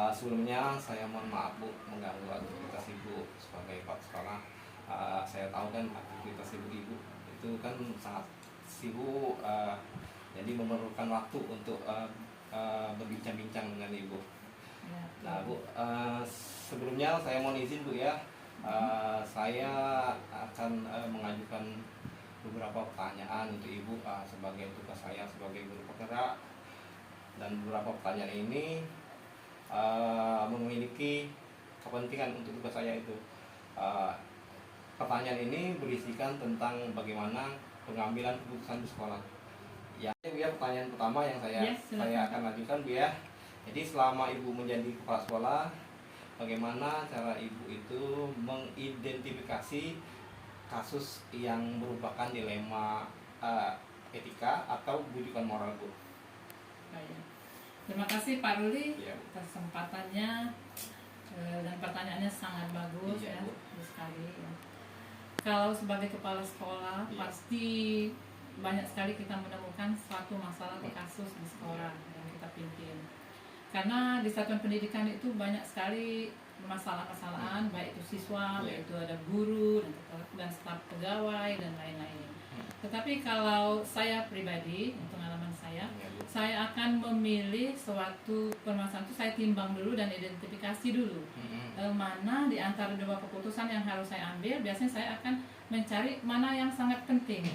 Sebelumnya saya mohon maaf Bu mengganggu aktivitas Ibu sebagai Pak sekolah. Saya tahu kan aktivitas Ibu itu kan sangat sibuk, jadi memerlukan waktu untuk berbincang-bincang dengan Ibu. Ya. Nah Bu, sebelumnya saya mohon izin Bu ya, saya akan mengajukan beberapa pertanyaan untuk Ibu sebagai tugas saya sebagai guru penggerak, dan beberapa pertanyaan ini memiliki kepentingan untuk tugas saya itu. Pertanyaan ini berisikan tentang bagaimana pengambilan keputusan di sekolah. Ya, Bu ya, pertanyaan pertama yang saya akan ajukan Bu ya. Jadi selama Ibu menjadi kepala sekolah, bagaimana cara Ibu itu mengidentifikasi kasus yang merupakan dilema etika atau bujukan moral Bu? Terima kasih Pak Ruli Ya. atas kesempatannya, dan pertanyaannya sangat bagus Ya, ya, Bu. sekali ya. Kalau sebagai kepala sekolah Ya. pasti banyak sekali kita menemukan suatu masalah atau kasus di sekolah yang kita pimpin. Karena di satuan pendidikan itu banyak sekali masalah-masalahan, baik itu siswa, baik itu ada guru dan staf pegawai dan lain-lain. Tetapi kalau saya pribadi, untuk pengalaman saya akan memilih suatu permasalahan itu saya timbang dulu dan identifikasi dulu mana di antara dua keputusan yang harus saya ambil. Biasanya saya akan mencari mana yang sangat penting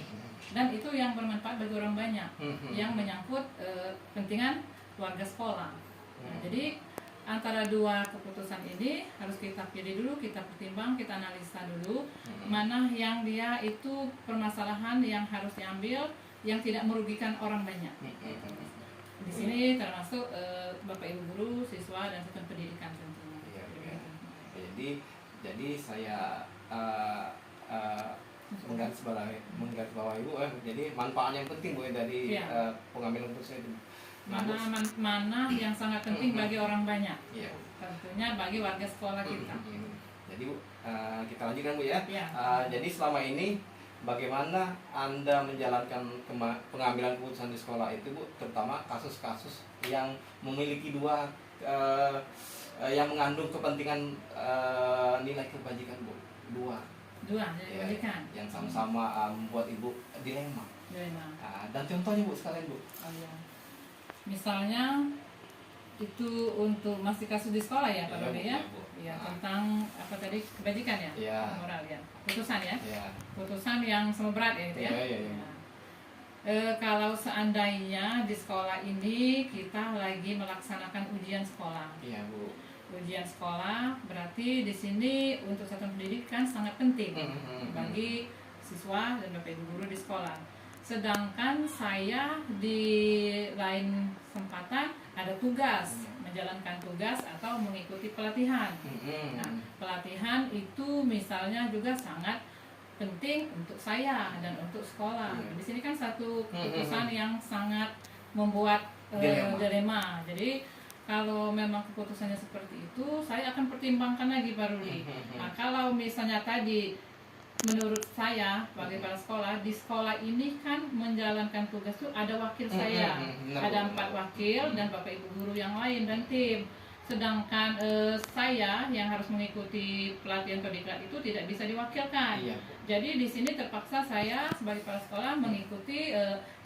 dan itu yang bermanfaat bagi orang banyak, yang menyangkut kepentingan warga sekolah. Nah, jadi antara dua keputusan ini harus kita pilih dulu, kita pertimbang, kita analisa dulu mana yang dia itu permasalahan yang harus diambil yang tidak merugikan orang banyak. Di sini termasuk Bapak Ibu guru, siswa dan satuan pendidikan tentunya. Jadi saya menggarisbawahi Bu, jadi manfaat yang penting Bu dari pengambilan keputusan itu. Mana yang sangat penting bagi orang banyak. Iya. Tentunya bagi warga sekolah kita. Jadi Bu, kita lanjutkan Bu ya. Ya. Jadi selama ini bagaimana Anda menjalankan pengambilan keputusan di sekolah itu Bu, terutama kasus-kasus yang memiliki yang mengandung kepentingan nilai kebajikan Bu, dua kebajikan yang sama-sama membuat Ibu dilema. Dan contohnya Bu sekalian Bu. Misalnya itu untuk masih kasus di sekolah ya Pak Rudi ya. Ya, tentang apa tadi, kebajikan ya, moral ya, putusan ya, putusan yang sama berat ya gitu ya. Kalau seandainya di sekolah ini kita lagi melaksanakan ujian sekolah, ujian sekolah berarti di sini untuk satuan pendidikan sangat penting bagi siswa dan Bapak Ibu guru di sekolah. Sedangkan saya di lain kesempatan ada tugas, menjalankan tugas atau mengikuti pelatihan. Nah, pelatihan itu misalnya juga sangat penting untuk saya dan untuk sekolah. Di sini kan satu keputusan yang sangat membuat dilema. Jadi kalau memang keputusannya seperti itu, saya akan pertimbangkan lagi Pak Rudi. Nah, kalau misalnya tadi menurut saya sebagai kepala sekolah, di sekolah ini kan menjalankan tugas itu ada wakil saya, ada 4 wakil dan Bapak Ibu guru yang lain dan tim. Sedangkan saya yang harus mengikuti pelatihan atau diklat itu tidak bisa diwakilkan. Jadi di sini terpaksa saya sebagai kepala sekolah mengikuti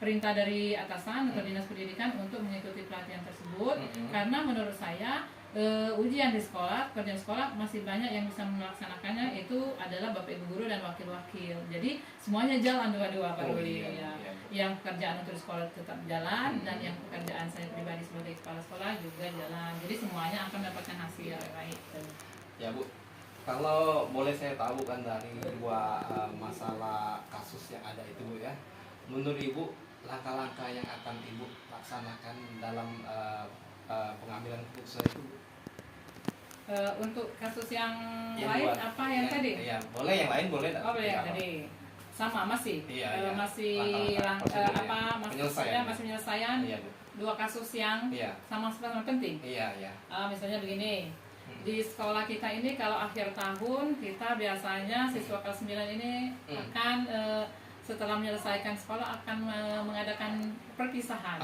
perintah dari atasan atau dinas pendidikan untuk mengikuti pelatihan tersebut, karena menurut saya ujian di sekolah, kerjaan sekolah masih banyak yang bisa melaksanakannya itu adalah Bapak Ibu guru dan wakil-wakil. Jadi semuanya jalan dua-dua Pak Rudi ya. Yang pekerjaan untuk di sekolah tetap jalan dan yang pekerjaan saya pribadi sebagai kepala sekolah juga jalan. Jadi semuanya akan mendapatkan hasil yang baik. Ya Bu, kalau boleh saya tahu kan dari dua masalah kasus yang ada itu Bu ya, menurut Ibu langkah-langkah yang akan Ibu laksanakan dalam pengambilan keputusan itu Bu? Untuk kasus yang lain apa yang tadi? Iya, boleh yang lain boleh. Boleh yang tadi. Sama masih. Masih penyelesaian. Dua kasus yang sama-sama penting. Misalnya begini. Di sekolah kita ini kalau akhir tahun kita biasanya siswa kelas 9 ini akan setelah menyelesaikan sekolah akan mengadakan perpisahan.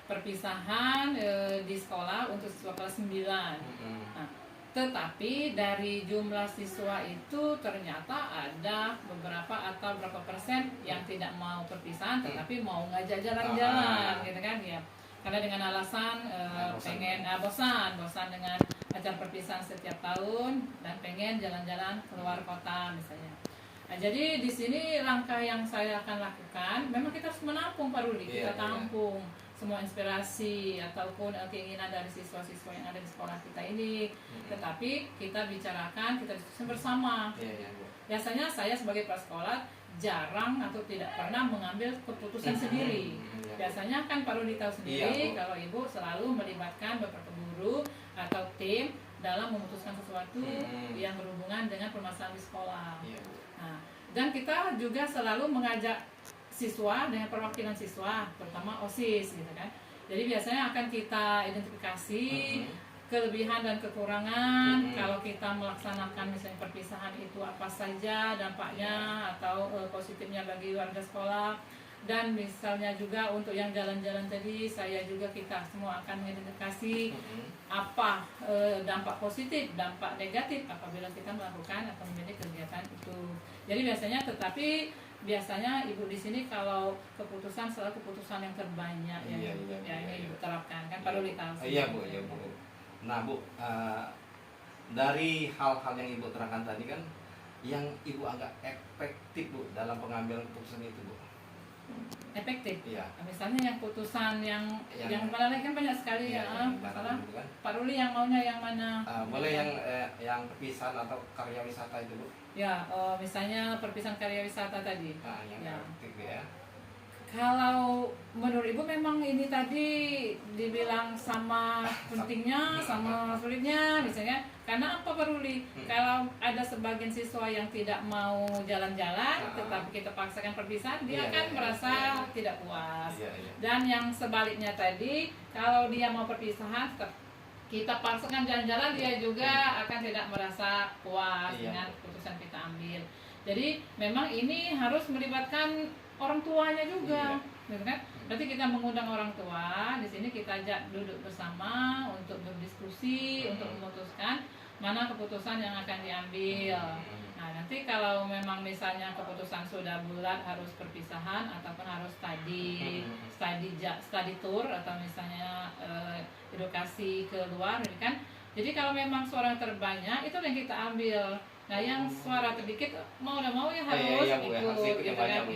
perpisahan di sekolah untuk siswa kelas 9. Nah, tetapi dari jumlah siswa itu ternyata ada beberapa atau berapa persen yang tidak mau perpisahan tetapi mau ngajak jalan-jalan gitu kan ya. Karena dengan alasan pengen bosan dengan acara perpisahan setiap tahun dan pengen jalan-jalan keluar kota misalnya. Nah, jadi di sini langkah yang saya akan lakukan, memang kita harus menampung Pak Ruli, kita tampung semua inspirasi ataupun keinginan dari siswa-siswa yang ada di sekolah kita ini. Tetapi kita bicarakan, kita diskusi bersama. Biasanya saya sebagai kepala sekolah jarang atau tidak pernah mengambil keputusan sendiri. Biasanya kan Pak Ruli tahu sendiri kalau Ibu selalu melibatkan beberapa guru atau tim dalam memutuskan sesuatu yang berhubungan dengan permasalahan di sekolah. Nah, dan kita juga selalu mengajak siswa dengan perwakilan siswa, pertama OSIS gitu kan. Jadi biasanya akan kita identifikasi kelebihan dan kekurangan kalau kita melaksanakan misalnya perpisahan itu apa saja dampaknya atau positifnya bagi warga sekolah. Dan misalnya juga untuk yang jalan-jalan tadi, kita semua akan mengidentifikasi apa dampak positif, dampak negatif apabila kita melakukan atau menjadi kegiatan itu. Jadi biasanya Ibu di sini kalau keputusan selalu keputusan yang terbanyak yang Ibu terapkan kan Pak Ruli tahu. Iya Bu. Nah Bu, dari hal-hal yang Ibu terangkan tadi kan, yang Ibu anggap efektif Bu dalam pengambilan keputusan itu Bu? Efektif. Iya. Misalnya yang putusan yang mana lagi kan banyak sekali masalah. Kan? Pak Ruli yang maunya yang mana? Boleh yang perpisahan atau karya wisata itu Bu? Ya, misalnya perpisahan karya wisata tadi. Yang efektif ya. Kalau menurut Ibu memang ini tadi dibilang sama pentingnya, sama sulitnya misalnya. Karena apa Pak Ruli? Kalau ada sebagian siswa yang tidak mau jalan-jalan, tetapi kita paksakan perpisahan, dia akan merasa tidak puas. Dan yang sebaliknya tadi, kalau dia mau perpisahan, kita paksakan jalan-jalan, dia juga akan tidak merasa puas dengan keputusan kita ambil. Jadi memang ini harus melibatkan orang tuanya juga, gitu kan? Berarti kita mengundang orang tua, di sini kita ajak duduk bersama untuk berdiskusi, untuk memutuskan mana keputusan yang akan diambil. Nah, nanti kalau memang misalnya keputusan sudah bulat harus perpisahan ataupun harus study tour atau misalnya edukasi keluar, kan? Jadi kalau memang suara terbanyak itu yang kita ambil. Nah, yang suara sedikit mau tidak mau ya harus ikut, gitu kan?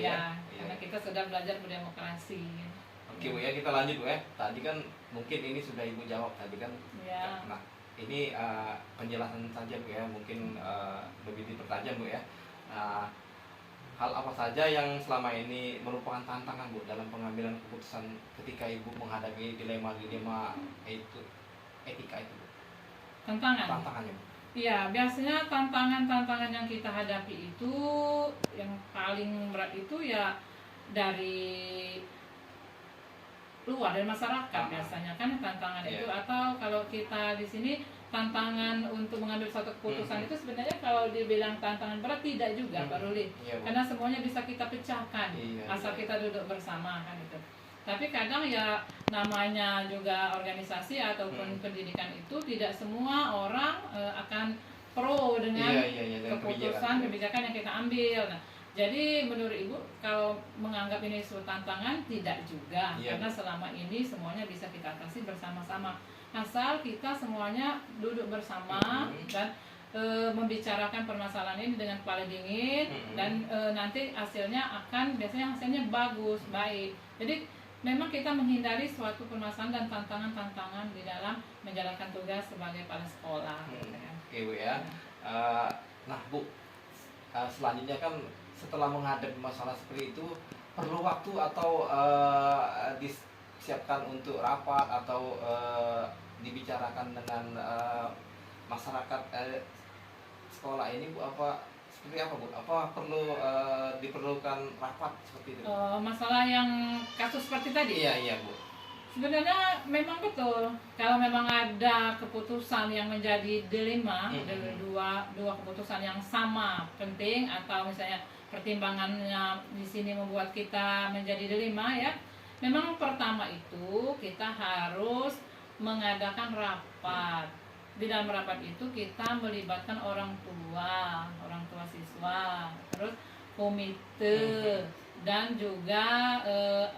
Karena kita sudah belajar berdemokrasi. Oke Bu ya, kita lanjut Bu ya. Tadi kan mungkin ini sudah Ibu jawab tadi kan. Nah, ini penjelasan saja Bu ya, mungkin lebih dipertajam Bu ya. Hal apa saja yang selama ini merupakan tantangan Bu dalam pengambilan keputusan ketika Ibu menghadapi dilema-dilema itu, etika itu Bu? Tantangannya Bu. Iya, biasanya tantangan-tantangan yang kita hadapi itu yang paling berat itu ya dari luar, dari masyarakat biasanya kan tantangan itu. Atau kalau kita di sini tantangan untuk mengambil suatu keputusan itu sebenarnya kalau dibilang tantangan berat tidak juga Pak Ruli, karena semuanya bisa kita pecahkan asal kita duduk bersama kan itu. Tapi kadang ya namanya juga organisasi ataupun pendidikan itu tidak semua orang akan pro dengan kebijakan yang kita ambil. Nah, jadi menurut Ibu kalau menganggap ini suatu tantangan tidak juga, karena selama ini semuanya bisa kita atasi bersama-sama. Asal kita semuanya duduk bersama dan membicarakan permasalahan ini dengan kepala dingin dan nanti biasanya hasilnya bagus, baik. Jadi memang kita menghindari suatu permasalahan dan tantangan-tantangan di dalam menjalankan tugas sebagai kepala sekolah. Oke Bu ya. Nah Bu, selanjutnya kan setelah menghadapi masalah seperti itu perlu waktu atau disiapkan untuk rapat atau dibicarakan dengan masyarakat sekolah ini Bu, seperti apa Bu? Apa perlu diperlukan rapat seperti itu? Masalah yang kasus seperti tadi? Iya Bu. Sebenarnya memang betul. Kalau memang ada keputusan yang menjadi dilema dari dua keputusan yang sama penting atau misalnya pertimbangannya di sini membuat kita menjadi dilema ya. Memang pertama itu kita harus mengadakan rapat. Di dalam rapat itu kita melibatkan orang tua siswa, terus komite, dan juga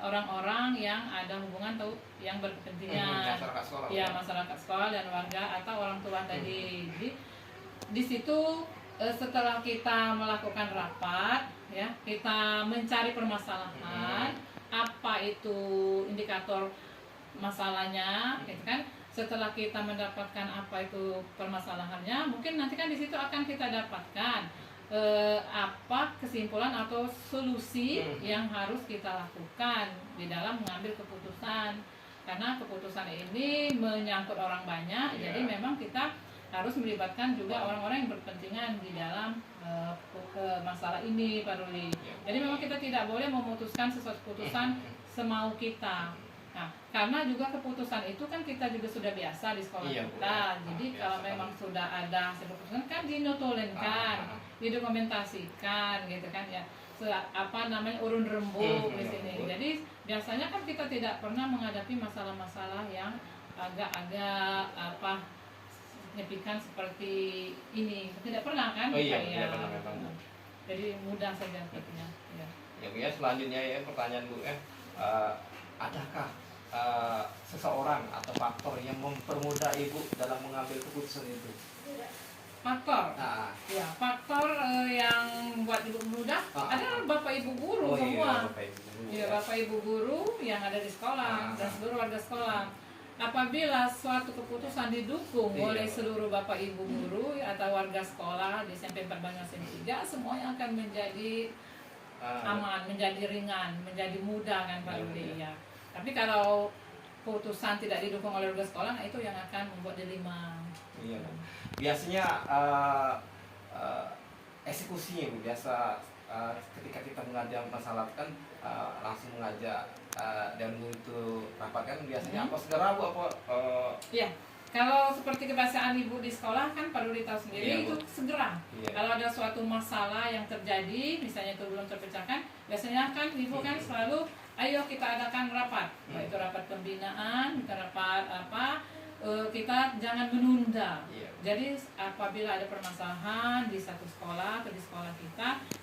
orang-orang yang ada hubungan atau yang berkepentingan, masyarakat sekolah, ya masyarakat sekolah dan warga atau orang tua tadi. Jadi di situ setelah kita melakukan rapat, ya kita mencari permasalahan, apa itu indikator masalahnya, gitu kan. Setelah kita mendapatkan apa itu permasalahannya, mungkin nanti kan di situ akan kita dapatkan apa kesimpulan atau solusi yang harus kita lakukan di dalam mengambil keputusan. Karena keputusan ini menyangkut orang banyak, jadi memang kita harus melibatkan juga orang-orang yang berkepentingan di dalam masalah ini, Pak Ruli. Jadi memang kita tidak boleh memutuskan sesuatu keputusan semau kita. Nah, karena juga keputusan itu kan kita juga sudah biasa di sekolah kita. Jadi kalau memang sudah ada keputusan kan dinotolenkan, didokumentasikan, gitu kan ya. Apa namanya urun rembuk di sini. Jadi biasanya kan kita tidak pernah menghadapi masalah-masalah yang agak-agak signifikan seperti ini, tidak pernah kan? Tidak pernah memang. Jadi mudah saja sepertinya. Ya Bu ya, selanjutnya ya pertanyaan Bu ya, adakah seseorang atau faktor yang mempermudah Ibu dalam mengambil keputusan itu? Faktor, ya faktor yang membuat Ibu mudah adalah Bapak Ibu guru semua. Bapak Ibu guru yang ada di sekolah dan seluruh warga sekolah. Apabila suatu keputusan didukung oleh seluruh Bapak Ibu guru atau warga sekolah di SMP 4 Banyuasin 3, semuanya akan menjadi aman, menjadi ringan, menjadi mudah kan Pak Rudi ya. Tapi kalau keputusan tidak didukung oleh warga sekolah, nah itu yang akan membuat dilema. Iya. Biasanya eksekusinya Bu, biasa ketika kita mengajak masalah kan langsung mengajak dan itu rapat kan biasanya apa segera Bu apa? Iya. Kalau seperti kebiasaan Ibu di sekolah kan Pak Rudi tahu sendiri itu segera. Kalau ada suatu masalah yang terjadi, misalnya itu belum terpecahkan, biasanya kan Ibu kan selalu ayo kita adakan rapat, itu rapat pembinaan, rapat kita jangan menunda. Jadi apabila ada permasalahan di satu sekolah atau di sekolah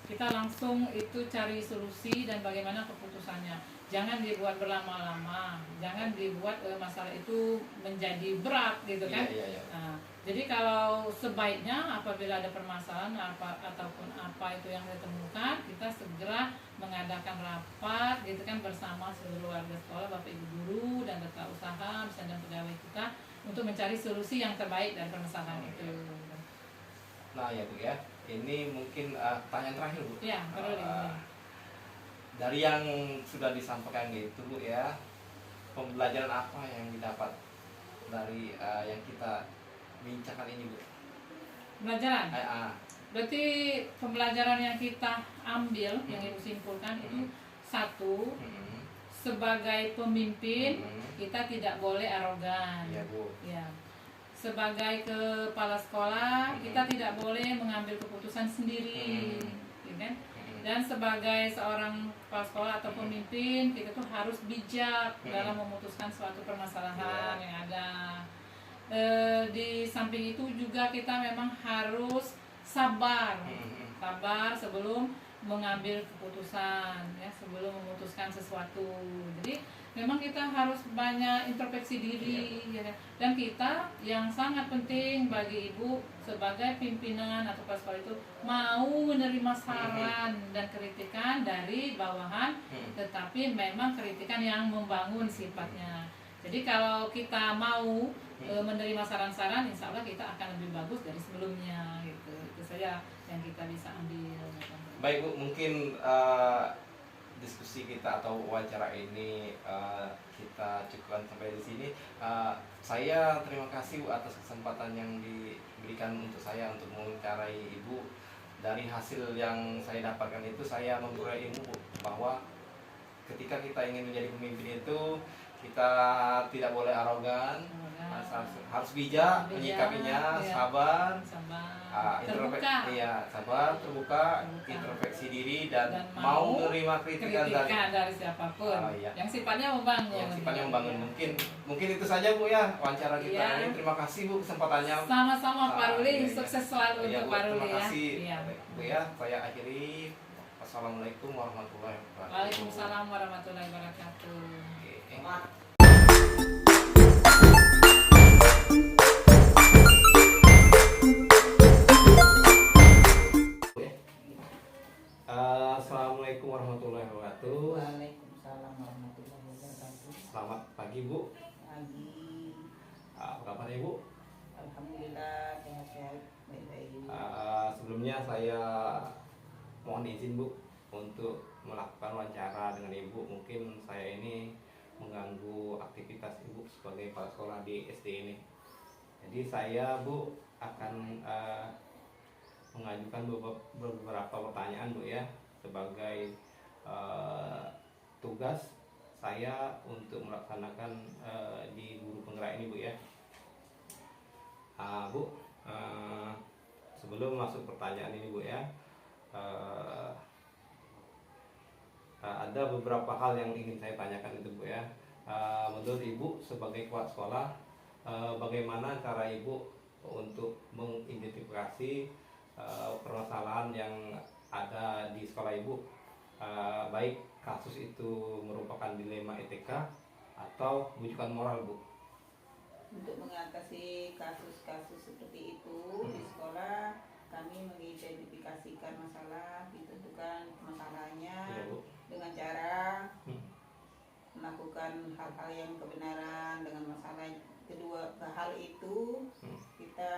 kita langsung itu cari solusi dan bagaimana keputusannya. Jangan dibuat berlama-lama, jangan dibuat masalah itu menjadi berat gitu kan. Nah, jadi kalau sebaiknya apabila ada permasalahan ataupun apa itu yang ditemukan, kita segera mengadakan rapat gitu kan bersama seluruh warga sekolah, Bapak Ibu guru dan ketua usaha, dan pegawai kita untuk mencari solusi yang terbaik dari permasalahan itu. Nah ya Bu ya, ini mungkin pertanyaan terakhir Bu. Ya, dari yang sudah disampaikan gitu Bu ya, pembelajaran apa yang didapat dari yang kita bincangkan ini Bu? Pembelajaran? Berarti pembelajaran yang kita ambil, yang Ibu simpulkan itu satu, sebagai pemimpin kita tidak boleh arogan. Ya Bu. Ya. Sebagai kepala sekolah kita tidak boleh mengambil keputusan sendiri, ya kan? Dan sebagai seorang kepala sekolah atau pemimpin kita tuh harus bijak dalam memutuskan suatu permasalahan yang ada. Di samping itu juga kita memang harus sabar sebelum mengambil keputusan, ya, sebelum memutuskan sesuatu. Jadi memang kita harus banyak introspeksi diri, ya, dan kita yang sangat penting bagi Ibu sebagai pimpinan atau kepala sekolah itu mau menerima saran dan kritikan dari bawahan, tetapi memang kritikan yang membangun sifatnya. Jadi kalau kita mau menerima saran-saran, insya Allah kita akan lebih bagus dari sebelumnya gitu. Itu saja yang kita bisa ambil. Baik Bu, mungkin diskusi kita atau wawancara ini kita cukupkan sampai di sini. Saya terima kasih Bu atas kesempatan yang diberikan untuk saya untuk mewawancarai Ibu. Dari hasil yang saya dapatkan itu saya memperoleh ilmu Bu, bahwa ketika kita ingin menjadi pemimpin itu kita tidak boleh arogan, harus bijak menyikapinya, sabar, terbuka, terbuka, introspeksi diri dan mau menerima kritikan dari siapapun. Yang sifatnya membangun. Mungkin itu saja Bu ya wawancara kita ini. Terima kasih Bu kesempatannya. Sama-sama Pak Ruli, sukses selalu untuk Pak Ruli ya. Terima kasih Bu ya. ya. Saya akhiri. Wassalamualaikum warahmatullahi wabarakatuh. Waalaikumsalam warahmatullahi wabarakatuh. Assalamualaikum warahmatullahi wabarakatuh. Waalaikumsalam warahmatullahi wabarakatuh. Selamat pagi Bu. Pagi. Apa kabar Ibu? Alhamdulillah sehat-sehat, baik-baik. Sebelumnya saya mohon izin Bu untuk melakukan wawancara dengan Ibu. Mungkin saya ini mengganggu aktivitas Ibu sebagai kepala sekolah di SD ini. Jadi saya Bu akan mengajukan beberapa pertanyaan Bu ya, sebagai tugas saya untuk melaksanakan di guru penggerak ini Bu ya. Bu, sebelum masuk pertanyaan ini Bu ya, ada beberapa hal yang ingin saya tanyakan itu Bu ya. Menurut Ibu sebagai kepala sekolah, bagaimana cara Ibu untuk mengidentifikasi permasalahan yang ada di sekolah Ibu, baik kasus itu merupakan dilema etika atau rujukan moral Bu? Untuk mengatasi kasus-kasus seperti itu di sekolah, kami mengidentifikasikan masalah, ditentukan masalahnya dengan cara melakukan hal-hal yang kebenaran dengan masalah. Kedua hal itu kita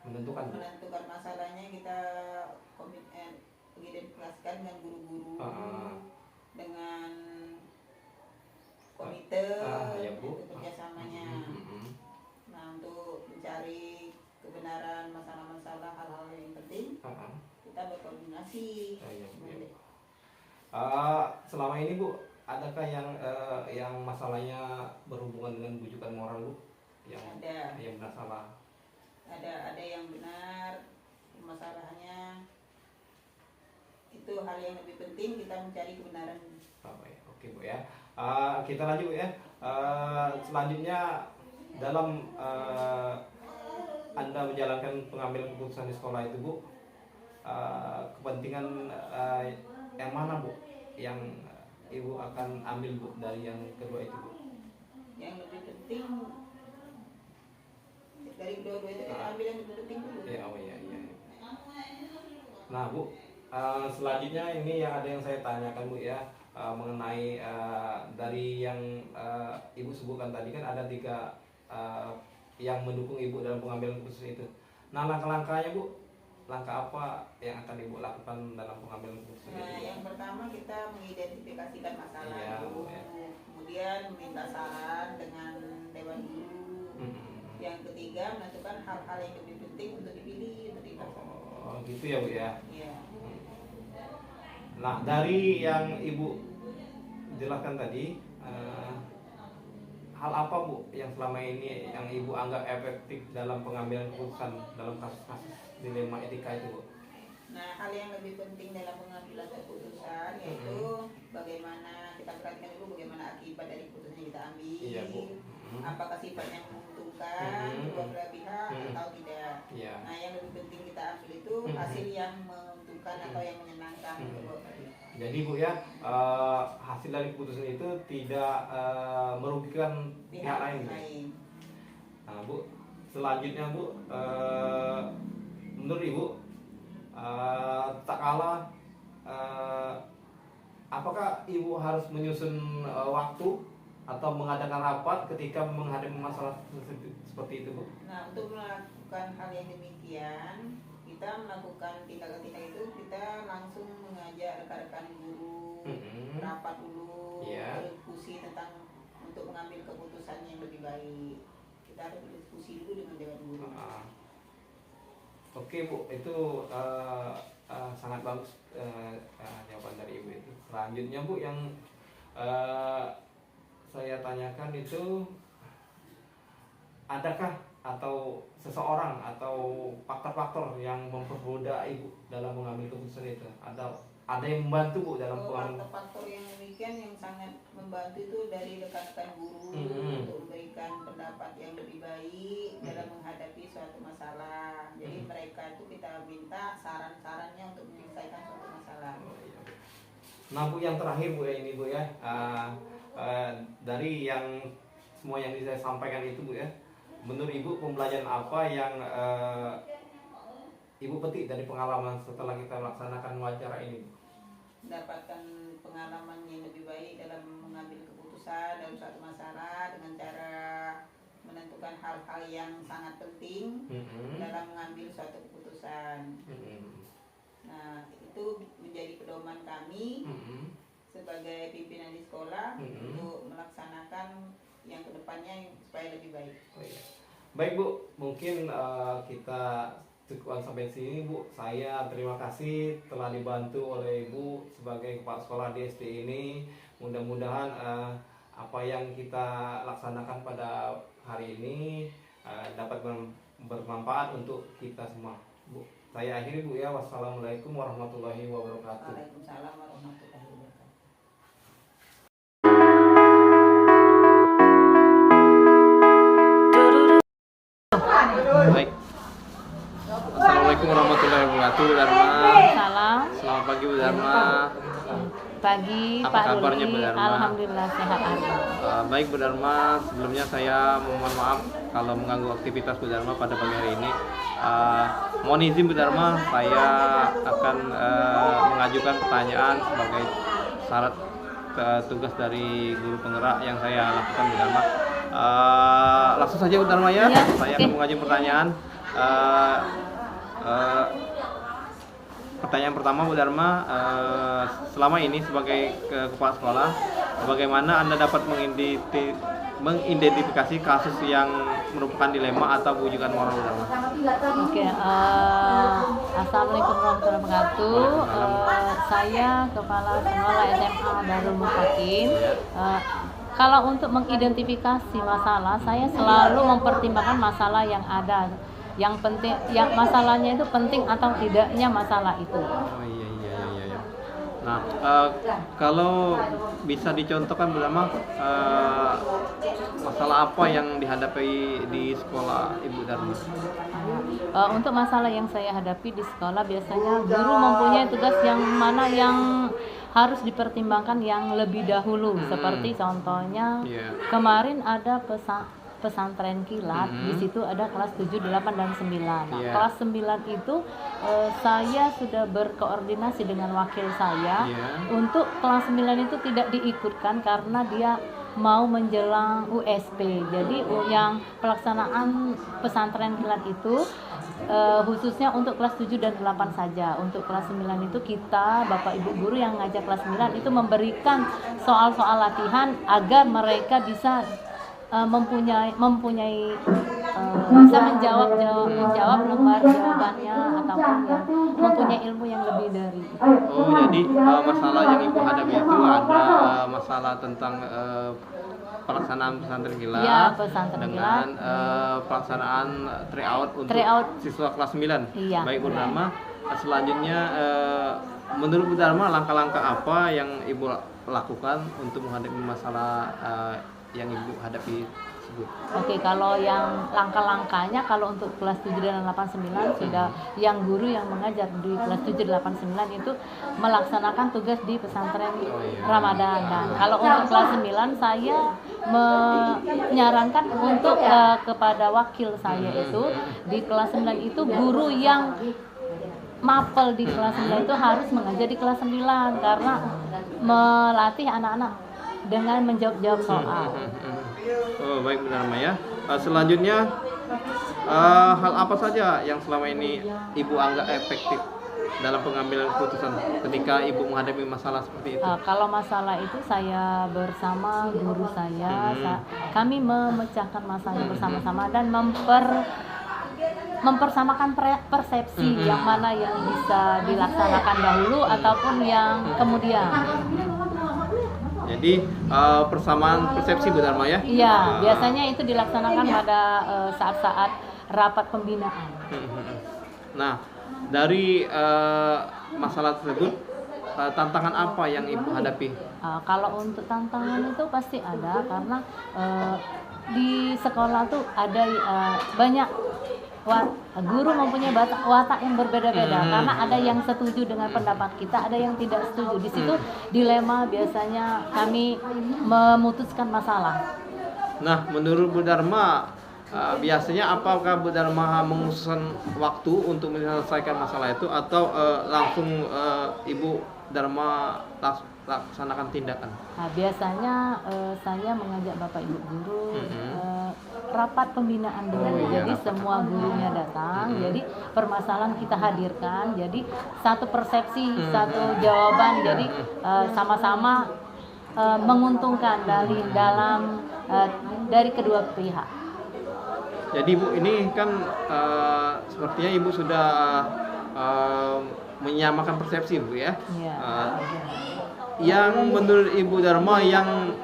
menentukan masalahnya, kita mengidentifikasikan dengan guru-guru, dengan komite kerjasamanya. Nah, untuk mencari kebenaran masalah-masalah hal-hal yang penting, kita berkoordinasi. Selama ini Bu, adakah yang masalahnya berhubungan dengan bujukan moral Bu? Yang benar salah? Ada yang benar, masalahnya itu hal yang lebih penting, kita mencari kebenaran. Oke Bu ya. Kita lanjut Bu ya. Selanjutnya dalam Anda menjalankan pengambilan keputusan di sekolah itu Bu, kepentingan yang mana Bu yang Ibu akan ambil Bu dari yang kedua itu Bu? Yang lebih penting dari kedua-dua itu kita ambil yang lebih penting dulu. Iya. Nah Bu, selanjutnya ini ada yang saya tanyakan Bu ya, mengenai dari yang Ibu sebutkan tadi kan ada 3 yang mendukung Ibu dalam pengambilan keputusan itu. Nah langkah-langkahnya Bu, langkah apa yang akan Ibu lakukan dalam pengambilan keputusan itu? Yang pertama kita mengidentifikasikan masalah dulu, Ya. Kemudian meminta saran dengan dewan guru. Yang ketiga menentukan hal-hal yang lebih penting untuk dipilih, untuk dilaksanakan. Oh gitu ya Bu ya. Iya. Nah dari yang Ibu jelaskan tadi, hal apa Bu yang selama ini yang Ibu anggap efektif dalam pengambilan keputusan dalam kasus-kasus dilema etika itu Bu? Nah, hal yang lebih penting dalam pengambilan keputusan yaitu bagaimana kita perhatikan dulu bagaimana akibat dari keputusan yang kita ambil. Iya Bu. Apakah sifatnya menguntungkan kedua belah pihak atau tidak. Iya. Nah, yang lebih penting kita ambil itu hasil yang menguntungkan atau yang menyenangkan kedua belah pihak. Jadi Bu ya, hasil dari keputusan itu tidak merugikan pihak lain. Nah Bu, selanjutnya Bu, menurut Ibu, tak kalah, apakah Ibu harus menyusun waktu atau mengadakan rapat ketika menghadapi masalah seperti itu Bu? Nah, untuk melakukan hal yang demikian, kita melakukan tindakan-tindakan itu, kita langsung mengajak rekan-rekan guru, rapat dulu, berdiskusi tentang untuk mengambil keputusan yang lebih baik. Kita harus berdiskusi dulu dengan dewan guru. Oke Bu, itu sangat bagus jawaban dari Ibu itu. Selanjutnya Bu, yang saya tanyakan itu, adakah atau seseorang atau faktor-faktor yang mempermudah ibu dalam mengambil keputusan itu? Ada yang membantu bu dalam pengambilan? Faktor yang demikian yang sangat membantu itu dari rekan-rekan guru untuk memberikan pendapat yang lebih baik dalam menghadapi suatu masalah. Jadi mereka itu kita minta saran-sarannya untuk menyelesaikan suatu masalah. Nah bu, yang terakhir bu ya, ini bu ya, dari yang semua yang saya sampaikan itu bu ya, menurut ibu pembelajaran apa yang ibu petik dari pengalaman setelah kita melaksanakan wawancara ini? Mendapatkan pengalaman yang lebih baik dalam mengambil keputusan dalam suatu masalah dengan cara menentukan hal-hal yang sangat penting dalam mengambil suatu keputusan. Nah, itu menjadi pedoman kami sebagai pimpinan di sekolah untuk melaksanakan yang kedepannya supaya lebih baik. Oh, iya. Baik bu, mungkin kita cukup sampai sini bu. Saya terima kasih telah dibantu oleh ibu sebagai kepala sekolah di SD ini. Mudah-mudahan apa yang kita laksanakan pada hari ini dapat bermanfaat untuk kita semua bu. Saya akhiri bu ya. Wassalamualaikum warahmatullahi wabarakatuh. Waalaikumsalam warahmatullahi wabarakatuh. Baik. Assalamualaikum warahmatullahi wabarakatuh, Bu Dharma. Salam. Selamat pagi Bu Dharma. Pagi Apa Pak kabarnya, Ruli. Bu Dharma? Alhamdulillah sehat hari. Baik Bu Dharma, sebelumnya saya mohon maaf kalau mengganggu aktivitas Bu Dharma pada pagi hari ini. Mohon izin Bu Dharma, saya akan mengajukan pertanyaan sebagai syarat tugas dari guru penggerak yang saya lakukan Bu Dharma. Langsung saja Bu Dharma ya, saya akan mengajukan pertanyaan. Pertanyaan pertama Bu Dharma, selama ini sebagai kepala sekolah, bagaimana Anda dapat mengidentifikasi kasus yang merupakan dilema atau bujukan moral Bu Dharma? Oke, Assalamualaikum warahmatullahi wabarakatuh. Saya kepala sekolah SMA Darul Mutakin. Kalau untuk mengidentifikasi masalah, saya selalu mempertimbangkan masalah yang ada. Yang penting, yang masalahnya itu penting atau tidaknya masalah itu. Oh iya. Nah, kalau bisa dicontohkan Bu Dharma, masalah apa yang dihadapi di sekolah Ibu Dharma? Untuk masalah yang saya hadapi di sekolah, biasanya guru mempunyai tugas yang mana yang harus dipertimbangkan yang lebih dahulu. Seperti contohnya kemarin ada pesantren kilat, di situ ada kelas 7, 8, dan 9. Nah, kelas 9 itu saya sudah berkoordinasi dengan wakil saya untuk kelas 9 itu tidak diikutkan karena dia mau menjelang USP. Jadi yang pelaksanaan pesantren kilat itu khususnya untuk kelas 7 dan 8 saja. Untuk kelas 9 itu kita, Bapak Ibu guru yang ngajak kelas 9 itu memberikan soal-soal latihan agar mereka bisa mempunyai bisa menjawab lembar jawabannya ataupun yang mempunyai ilmu yang lebih dari itu. Oh, jadi masalah yang Ibu hadapi itu ada masalah tentang pelaksanaan pesantren kilat dengan pelaksanaan tryout untuk siswa kelas 9. Baik Bu Dharma, selanjutnya menurut Bu Dharma langkah-langkah apa yang Ibu lakukan untuk menghadapi masalah yang Ibu hadapi tersebut? Oke, kalau yang langkah-langkahnya, kalau untuk kelas 7 dan 8, 9 sudah yang guru yang mengajar di kelas 7, 8, 9 itu melaksanakan tugas di pesantren Ramadan. Dan kalau untuk kelas 9 saya menyarankan untuk kepada wakil saya itu di kelas 9 itu guru yang mapel di kelas 9 itu harus mengajar di kelas 9 karena melatih anak-anak dengan menjawab soal. Oh, baik Bu Dharma ya. Selanjutnya hal apa saja yang selama ini Ibu anggap efektif dalam pengambilan keputusan ketika Ibu menghadapi masalah seperti itu? Kalau masalah itu saya bersama guru saya, kami memecahkan masalah bersama-sama dan mempersamakan persepsi yang mana yang bisa dilaksanakan dahulu ataupun yang kemudian. Jadi persamaan persepsi Bu Dharma ya? Iya, biasanya itu dilaksanakan pada saat-saat rapat pembinaan. Nah, dari masalah tersebut, tantangan apa yang Ibu hadapi? Kalau untuk tantangan itu pasti ada, karena di sekolah tuh ada banyak guru mempunyai watak yang berbeda-beda, karena ada yang setuju dengan pendapat kita, ada yang tidak setuju. Di situ dilema biasanya kami memutuskan masalah. Nah, menurut Bu Dharma, biasanya apakah Bu Dharma mengusulkan waktu untuk menyelesaikan masalah itu, atau langsung Ibu Dharma laksanakan tindakan? Biasanya saya mengajak Bapak Ibu guru rapat pembinaan dulu. Jadi semua gurunya datang. Jadi permasalahan kita hadirkan. Jadi satu persepsi, satu jawaban. Jadi sama-sama menguntungkan dari kedua pihak. Jadi Bu, ini kan sepertinya Ibu sudah menyamakan persepsi Bu ya. Iya. Yang menurut Ibu Dharma yang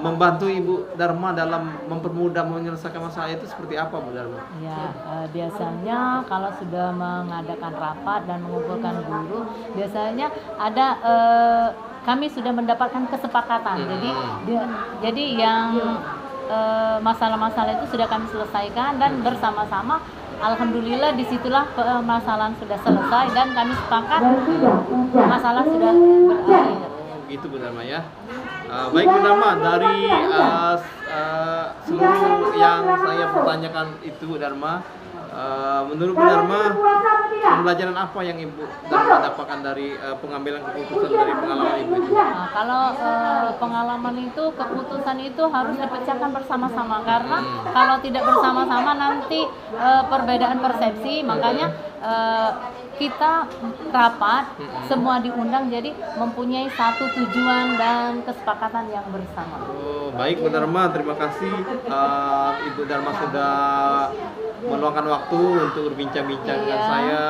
membantu Ibu Dharma dalam mempermudah menyelesaikan masalah itu seperti apa Bu Dharma? Ya, biasanya kalau sudah mengadakan rapat dan mengumpulkan guru, biasanya ada kami sudah mendapatkan kesepakatan. Jadi yang masalah-masalah itu sudah kami selesaikan, dan bersama-sama alhamdulillah disitulah permasalahan sudah selesai dan kami sepakat masalah sudah berakhir. Gitu Bu Dharma ya. Baik Bu Dharma, dari seluruh yang saya pertanyakan itu Bu Dharma, menurut Bu Dharma, pembelajaran apa yang Ibu Dharma dapatkan dari pengambilan keputusan dari pengalaman Ibu itu? Kalau pengalaman itu, keputusan itu harus dipecahkan bersama-sama, karena kalau tidak bersama-sama nanti perbedaan persepsi. Makanya kita rapat, semua diundang, jadi mempunyai satu tujuan dan kesepakatan yang bersama. Baik Bu Dharma, terima kasih Ibu Dharma sudah meluangkan waktu untuk berbincang-bincang dengan saya.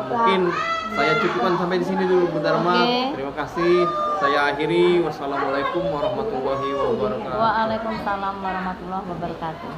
Mungkin saya cukupkan sampai di sini dulu Bu Dharma. Terima kasih. Saya akhiri. Wassalamualaikum warahmatullahi wabarakatuh. Waalaikumsalam warahmatullahi wabarakatuh.